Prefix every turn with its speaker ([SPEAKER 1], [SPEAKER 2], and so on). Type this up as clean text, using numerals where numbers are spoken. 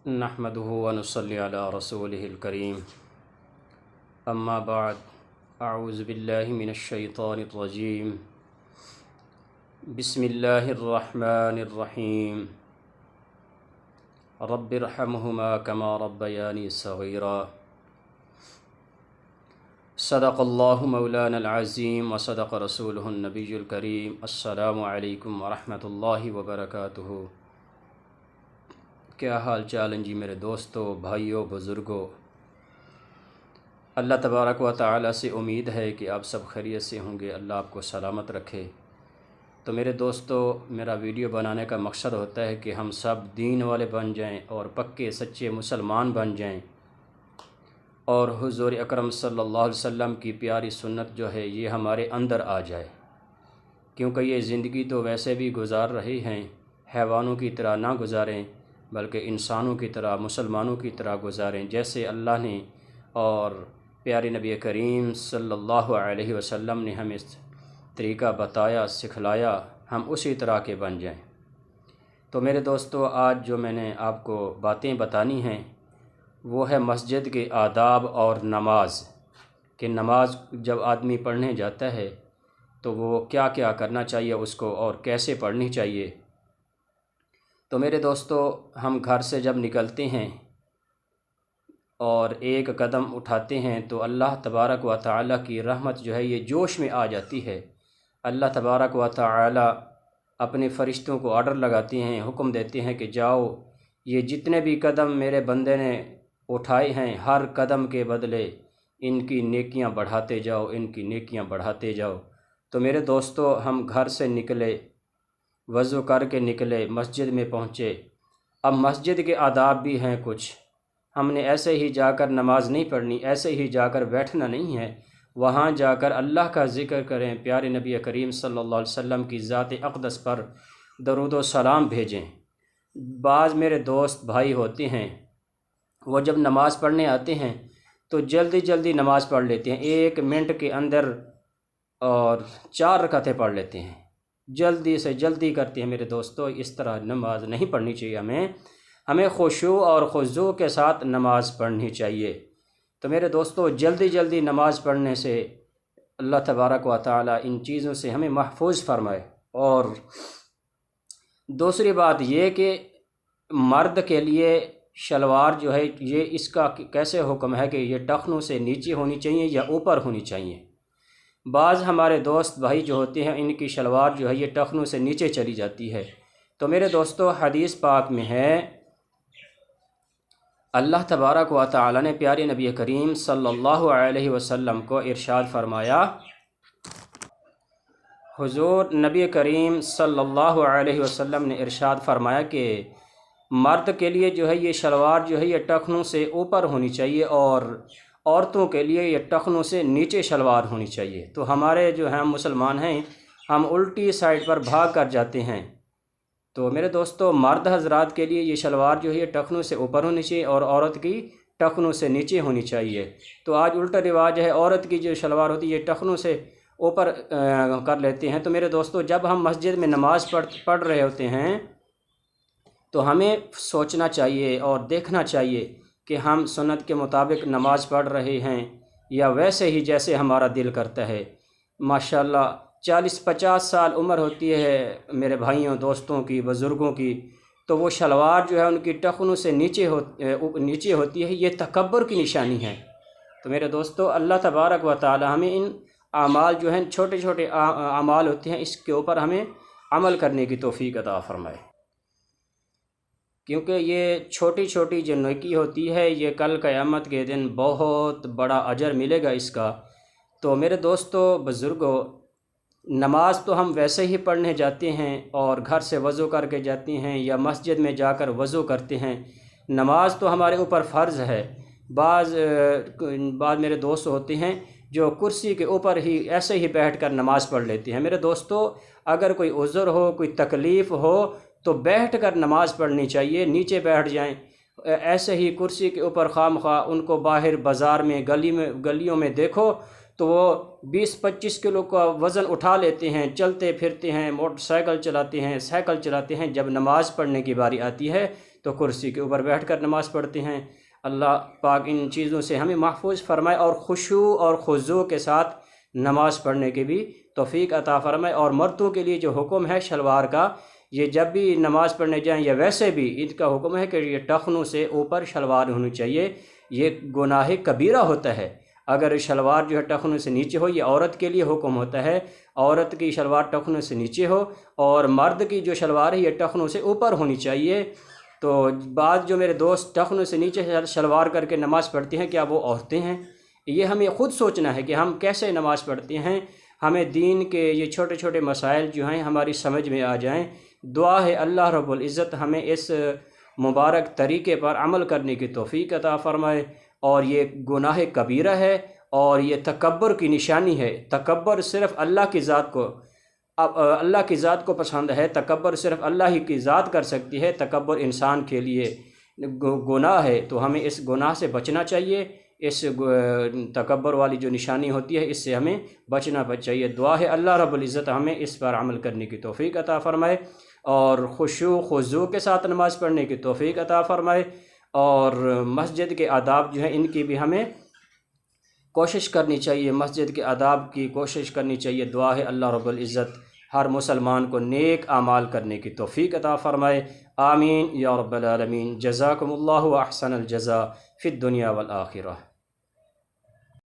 [SPEAKER 1] نحمده ونصلي على رسوله الكريم اما بعد اعوذ باللہ من الشیطان الرجیم بسم اللہ الرحمن الرحیم رب ارحمهما كما ربياني صغيرا صدق اللہ مولانا العظیم وصدق رسولہ النبی الکریم۔ السلام علیکم ورحمۃ اللہ وبرکاتہ۔ کیا حال چال ہیں جی میرے دوستو، بھائیوں، بزرگوں؟ اللہ تبارک و تعالی سے امید ہے کہ آپ سب خیریت سے ہوں گے، اللہ آپ کو سلامت رکھے۔ تو میرے دوستو، میرا ویڈیو بنانے کا مقصد ہوتا ہے کہ ہم سب دین والے بن جائیں اور پکے سچے مسلمان بن جائیں، اور حضور اکرم صلی اللہ علیہ وسلم کی پیاری سنت جو ہے یہ ہمارے اندر آ جائے، کیونکہ یہ زندگی تو ویسے بھی گزار رہے ہیں، حیوانوں کی طرح نہ گزاریں بلکہ انسانوں کی طرح، مسلمانوں کی طرح گزاریں، جیسے اللہ نے اور پیارے نبی کریم صلی اللہ علیہ وسلم نے ہمیں طریقہ بتایا، سکھلایا، ہم اسی طرح کے بن جائیں۔ تو میرے دوستو، آج جو میں نے آپ کو باتیں بتانی ہیں وہ ہے مسجد کے آداب اور نماز، کہ نماز جب آدمی پڑھنے جاتا ہے تو وہ کیا کیا کرنا چاہیے اس کو اور کیسے پڑھنی چاہیے۔ تو میرے دوستو، ہم گھر سے جب نکلتے ہیں اور ایک قدم اٹھاتے ہیں تو اللہ تبارک و تعالی کی رحمت جو ہے یہ جوش میں آ جاتی ہے۔ اللہ تبارک و تعالی اپنے فرشتوں کو آرڈر لگاتے ہیں، حکم دیتے ہیں کہ جاؤ، یہ جتنے بھی قدم میرے بندے نے اٹھائے ہیں ہر قدم کے بدلے ان کی نیکیاں بڑھاتے جاؤ، ان کی نیکیاں بڑھاتے جاؤ۔ تو میرے دوستو، ہم گھر سے نکلے، وضو کر کے نکلے، مسجد میں پہنچے۔ اب مسجد کے آداب بھی ہیں کچھ، ہم نے ایسے ہی جا کر نماز نہیں پڑھنی، ایسے ہی جا کر بیٹھنا نہیں ہے، وہاں جا کر اللہ کا ذکر کریں، پیارے نبی کریم صلی اللہ علیہ وسلم کی ذات اقدس پر درود و سلام بھیجیں۔ بعض میرے دوست بھائی ہوتے ہیں وہ جب نماز پڑھنے آتے ہیں تو جلدی جلدی نماز پڑھ لیتے ہیں، 1 منٹ کے اندر اور 4 رکعتیں پڑھ لیتے ہیں، جلدی سے جلدی کرتے ہیں۔ میرے دوستو، اس طرح نماز نہیں پڑھنی چاہیے، ہمیں خشوع اور خضوع کے ساتھ نماز پڑھنی چاہیے۔ تو میرے دوستو، جلدی جلدی نماز پڑھنے سے اللہ تبارک و تعالی ان چیزوں سے ہمیں محفوظ فرمائے۔ اور دوسری بات یہ کہ مرد کے لیے شلوار جو ہے یہ اس کا کیسے حکم ہے کہ یہ ٹخنوں سے نیچے ہونی چاہیے یا اوپر ہونی چاہیے۔ بعض ہمارے دوست بھائی جو ہوتے ہیں ان کی شلوار جو ہے یہ ٹخنوں سے نیچے چلی جاتی ہے۔ تو میرے دوستو، حدیث پاک میں ہے، اللہ تبارک و تعالی نے پیارے نبی کریم صلی اللہ علیہ وسلم کو ارشاد فرمایا، حضور نبی کریم صلی اللہ علیہ وسلم نے ارشاد فرمایا کہ مرد کے لیے جو ہے یہ شلوار جو ہے یہ ٹخنوں سے اوپر ہونی چاہیے، اور عورتوں کے لیے یہ ٹخنوں سے نیچے شلوار ہونی چاہیے۔ تو ہمارے جو ہم مسلمان ہیں ہم الٹی سائڈ پر بھاگ کر جاتے ہیں۔ تو میرے دوستو، مرد حضرات کے لیے یہ شلوار جو ہے یہ ٹخنوں سے اوپر ہونی چاہیے اور عورت کی ٹخنوں سے نیچے ہونی چاہیے۔ تو آج الٹا رواج ہے، عورت کی جو شلوار ہوتی ہے یہ ٹخنوں سے اوپر کر لیتے ہیں۔ تو میرے دوستو، جب ہم مسجد میں نماز پڑھ رہے ہوتے ہیں تو ہمیں سوچنا چاہیے اور دیکھنا چاہیے کہ ہم سنت کے مطابق نماز پڑھ رہے ہیں یا ویسے ہی جیسے ہمارا دل کرتا ہے۔ ماشاءاللہ 40-50 سال عمر ہوتی ہے میرے بھائیوں، دوستوں کی، بزرگوں کی، تو وہ شلوار جو ہے ان کی ٹخنوں سے نیچے ہوتی ہے، یہ تکبر کی نشانی ہے۔ تو میرے دوستو، اللہ تبارک و تعالی ہمیں ان اعمال جو ہیں چھوٹے چھوٹے اعمال ہوتے ہیں اس کے اوپر ہمیں عمل کرنے کی توفیق عطا فرمائے، کیونکہ یہ چھوٹی چھوٹی جو نیکی ہوتی ہے یہ کل قیامت کے دن بہت بڑا اجر ملے گا اس کا۔ تو میرے دوستو، بزرگوں، نماز تو ہم ویسے ہی پڑھنے جاتے ہیں اور گھر سے وضو کر کے جاتے ہیں یا مسجد میں جا کر وضو کرتے ہیں، نماز تو ہمارے اوپر فرض ہے۔ بعض میرے دوست ہوتے ہیں جو کرسی کے اوپر ہی ایسے ہی بیٹھ کر نماز پڑھ لیتے ہیں۔ میرے دوستو، اگر کوئی عذر ہو، کوئی تکلیف ہو تو بیٹھ کر نماز پڑھنی چاہیے، نیچے بیٹھ جائیں۔ ایسے ہی کرسی کے اوپر خواہ ان کو باہر بازار میں گلیوں میں دیکھو تو وہ 20-25 کلو کا وزن اٹھا لیتے ہیں، چلتے پھرتے ہیں، موٹر سائیکل چلاتے ہیں، سائیکل چلاتے ہیں، جب نماز پڑھنے کی باری آتی ہے تو کرسی کے اوپر بیٹھ کر نماز پڑھتے ہیں۔ اللہ پاک ان چیزوں سے ہمیں محفوظ فرمائے اور خشوع اور خضوع کے ساتھ نماز پڑھنے کی بھی توفیق عطا فرمائے۔ اور مردوں کے لیے جو حکم ہے شلوار کا، یہ جب بھی نماز پڑھنے جائیں یا ویسے بھی ان کا حکم ہے کہ یہ ٹخنوں سے اوپر شلوار ہونی چاہیے۔ یہ گناہ کبیرہ ہوتا ہے اگر شلوار جو ہے ٹخنوں سے نیچے ہو۔ یہ عورت کے لیے حکم ہوتا ہے، عورت کی شلوار ٹخنوں سے نیچے ہو، اور مرد کی جو شلوار ہے یہ ٹخنوں سے اوپر ہونی چاہیے۔ تو بعض جو میرے دوست ٹخنوں سے نیچے شلوار کر کے نماز پڑھتے ہیں، کیا وہ عورتیں ہیں؟ یہ ہمیں خود سوچنا ہے کہ ہم کیسے نماز پڑھتے ہیں۔ ہمیں دین کے یہ چھوٹے چھوٹے مسائل جو ہیں ہماری سمجھ میں آ جائیں۔ دعا ہے اللہ رب العزت ہمیں اس مبارک طریقے پر عمل کرنے کی توفیق عطا فرمائے۔ اور یہ گناہ کبیرہ ہے اور یہ تکبر کی نشانی ہے۔ تکبر صرف اللہ کی ذات کو اللہ کی ذات کو پسند ہے، تکبر صرف اللہ ہی کی ذات کر سکتی ہے۔ تکبر انسان کے لیے گناہ ہے، تو ہمیں اس گناہ سے بچنا چاہیے۔ اس تکبر والی جو نشانی ہوتی ہے اس سے ہمیں بچنا چاہیے۔ دعا ہے اللہ رب العزت ہمیں اس پر عمل کرنے کی توفیق عطا فرمائے اور خشوع خضوع کے ساتھ نماز پڑھنے کی توفیق عطا فرمائے۔ اور مسجد کے آداب جو ہیں ان کی بھی ہمیں کوشش کرنی چاہیے، مسجد کے آداب کی کوشش کرنی چاہیے۔ دعا ہے اللہ رب العزت ہر مسلمان کو نیک اعمال کرنے کی توفیق عطا فرمائے۔ آمین یا رب العالمین۔ جزاکم اللہ احسن الجزاء فی الدنیا والآخرہ۔